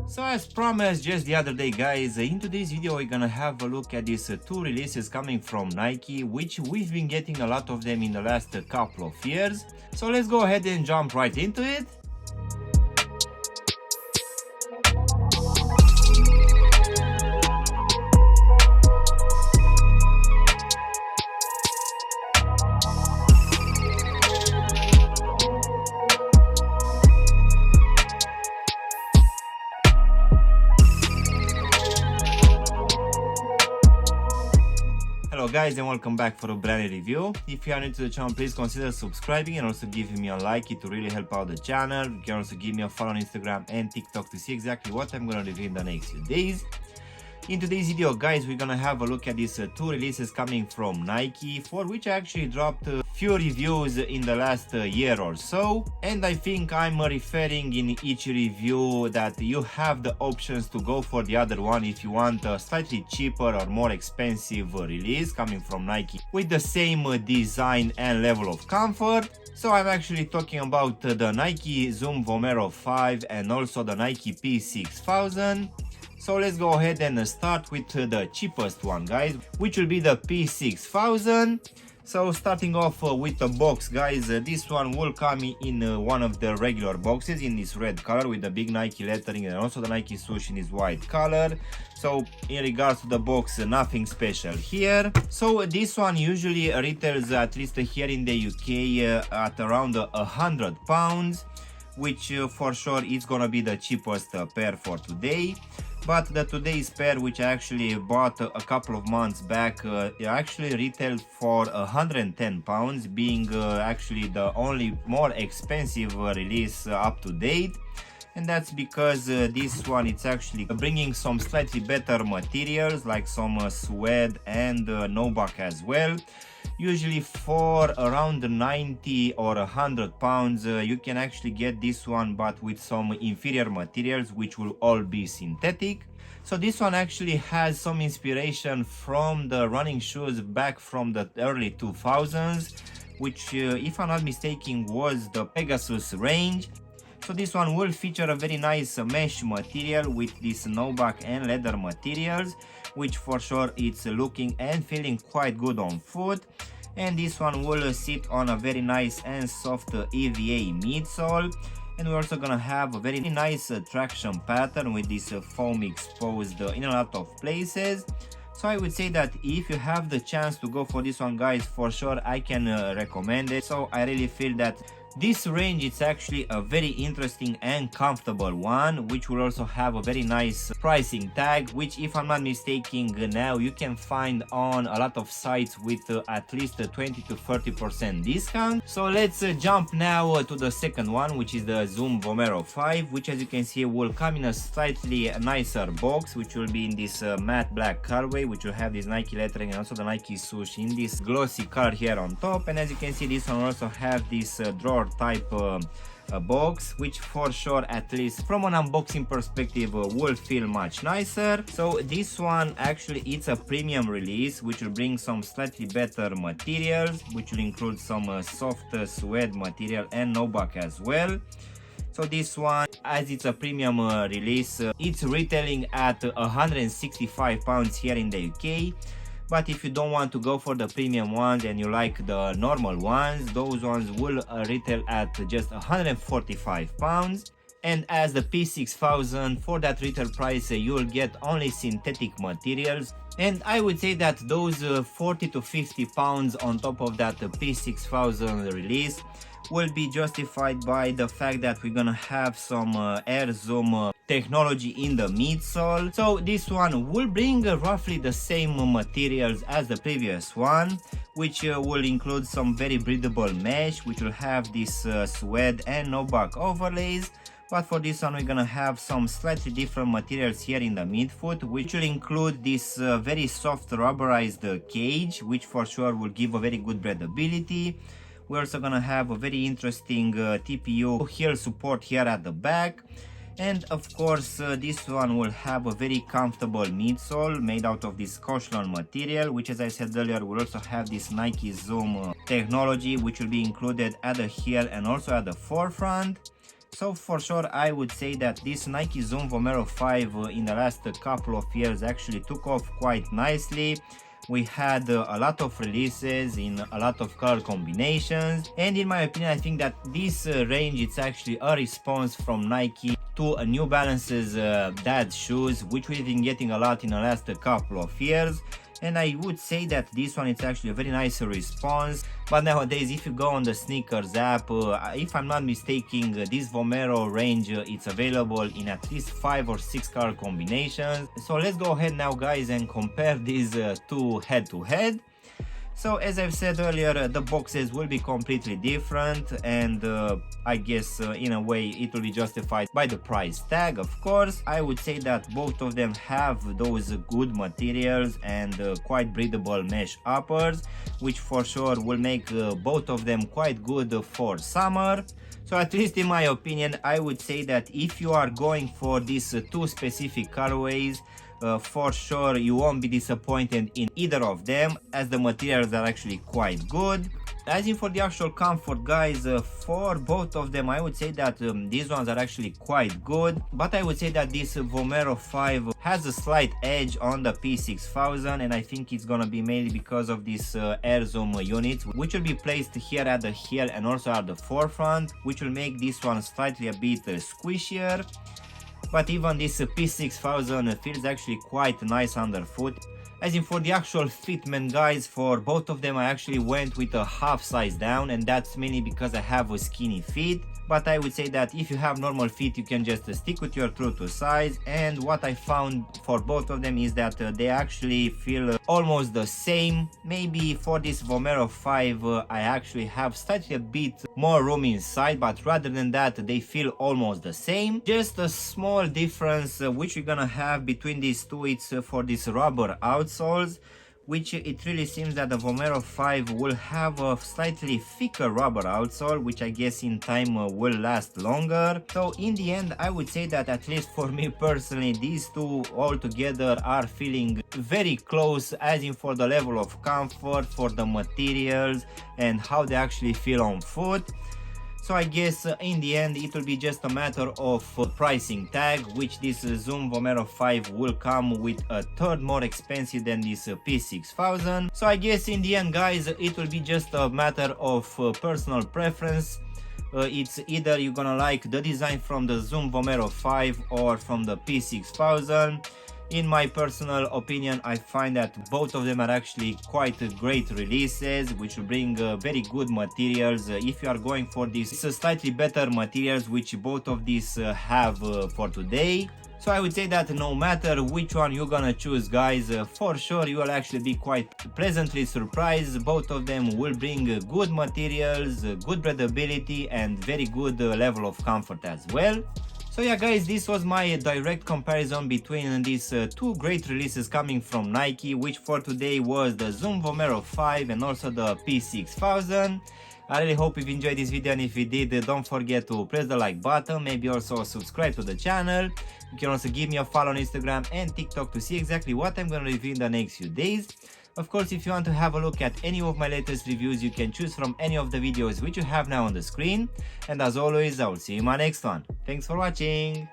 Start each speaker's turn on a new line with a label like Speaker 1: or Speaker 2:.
Speaker 1: So as promised just the other day guys, in today's video we're gonna have a look at these two releases coming from Nike, which we've been getting a lot of them in the last couple of years. So let's go ahead and jump right into it. Hello guys and welcome back for a brand new review. If you are new to the channel, please consider subscribing and also giving me a like. It will really help out the channel. You can also give me a follow on Instagram and TikTok to see exactly what I'm gonna review in the next few days. In today's video guys, we're gonna have a look at these two releases coming from Nike, for which I actually dropped a few reviews in the last year or so, and I think I'm referring in each review that you have the options to go for the other one if you want a slightly cheaper or more expensive release coming from Nike with the same design and level of comfort. So I'm actually talking about the Nike Zoom Vomero 5 and also the Nike P-6000. So let's go ahead and start with the cheapest one guys, which will be the P-6000. So starting off with the box guys, this one will come in one of the regular boxes in this red color with the big Nike lettering and also the Nike swoosh in this white color. So in regards to the box, nothing special here. So this one usually retails, at least here in the UK, at around £100, which for sure is gonna be the cheapest pair for today. But the today's pair, which I actually bought a couple of months back, it actually retailed for £110, being actually the only more expensive release up to date. And that's because this one, it's actually bringing some slightly better materials like some suede and nubuck as well. Usually for around 90 or £100 you can actually get this one, but with some inferior materials which will all be synthetic. So this one actually has some inspiration from the running shoes back from the early 2000s, which if I'm not mistaken was the Pegasus range. So this one will feature a very nice mesh material with this nubuck and leather materials, which for sure it's looking and feeling quite good on foot. And this one will sit on a very nice and soft EVA midsole. And we're also gonna have a very nice traction pattern with this foam exposed in a lot of places. So I would say that if you have the chance to go for this one guys, for sure I can recommend it. So I really feel that this range is actually a very interesting and comfortable one, which will also have a very nice pricing tag, which if I'm not mistaken now you can find on a lot of sites with at least a 20 to 30% discount. So let's jump now to the second one, which is the Zoom Vomero 5, which as you can see will come in a slightly nicer box, which will be in this matte black colorway, which will have this Nike lettering and also the Nike swoosh in this glossy color here on top. And as you can see, this one will also have this drawer type box, which for sure, at least from an unboxing perspective, will feel much nicer. So this one actually it's a premium release, which will bring some slightly better materials, which will include some soft suede material and nubuck as well. So this one, as it's a premium release, it's retailing at £165 here in the UK. But if you don't want to go for the premium ones and you like the normal ones, those ones will retail at just £145. And as the P-6000, for that retail price you will get only synthetic materials. And I would say that those 40 to 50 pounds on top of that P-6000 release will be justified by the fact that we're gonna have some Air Zoom technology in the midsole. So this one will bring roughly the same materials as the previous one, which will include some very breathable mesh, which will have this suede and nubuck overlays. But for this one we're gonna have some slightly different materials here in the midfoot, which will include this very soft rubberized cage, which for sure will give a very good breathability. We're also gonna have a very interesting TPU heel support here at the back. And of course this one will have a very comfortable midsole made out of this Cochlon material, which as I said earlier will also have this Nike Zoom technology, which will be included at the heel and also at the forefront. So for sure I would say that this Nike Zoom Vomero 5 in the last couple of years actually took off quite nicely. We had a lot of releases in a lot of color combinations, and in my opinion I think that this range it's actually a response from Nike to a New Balance's dad shoes, which we've been getting a lot in the last couple of years. And I would say that this one is actually a very nice response. But nowadays if you go on the sneakers app, if I'm not mistaken, this Vomero range it's available in at least 5 or 6 color combinations. So let's go ahead now guys and compare these two head to head. So as I've said earlier, the boxes will be completely different, and I guess in a way it will be justified by the price tag. Of course, I would say that both of them have those good materials and quite breathable mesh uppers, which for sure will make both of them quite good for summer. So at least in my opinion, I would say that if you are going for these two specific colorways, for sure you won't be disappointed in either of them, as the materials are actually quite good. As in for the actual comfort guys, for both of them I would say that these ones are actually quite good, but I would say that this Vomero 5 has a slight edge on the P-6000, and I think it's gonna be mainly because of this Air Zoom units, which will be placed here at the heel and also at the forefront, which will make this one slightly a bit squishier. But even this P-6000 feels actually quite nice underfoot. As in for the actual fitment guys, for both of them I actually went with a half size down, and that's mainly because I have a skinny feet. But I would say that if you have normal feet you can just stick with your true to size, and what I found for both of them is that they actually feel almost the same. Maybe for this Vomero 5 I actually have slightly a bit more room inside, but rather than that they feel almost the same. Just a small difference which we're gonna have between these two, it's for this rubber outsoles, which it really seems that the Vomero 5 will have a slightly thicker rubber outsole, which I guess in time will last longer. So in the end I would say that at least for me personally, these two all together are feeling very close, as in for the level of comfort, for the materials and how they actually feel on foot. So I guess in the end it will be just a matter of pricing tag, which this Zoom Vomero 5 will come with a third more expensive than this P-6000. So I guess in the end guys it will be just a matter of personal preference. It's either you're gonna like the design from the Zoom Vomero 5 or from the P-6000. In my personal opinion, I find that both of them are actually quite great releases, which will bring very good materials. If you are going for these slightly better materials, which both of these have for today. So I would say that no matter which one you're gonna choose guys, for sure you will actually be quite pleasantly surprised. Both of them will bring good materials, good breathability and very good level of comfort as well. So yeah guys, this was my direct comparison between these two great releases coming from Nike, which for today was the Zoom Vomero 5 and also the P-6000. I really hope you've enjoyed this video, and if you did, don't forget to press the like button, maybe also subscribe to the channel. You can also give me a follow on Instagram and TikTok to see exactly what I'm going to review in the next few days. Of course, if you want to have a look at any of my latest reviews, you can choose from any of the videos which you have now on the screen. And as always, I will see you in my next one. Thanks for watching!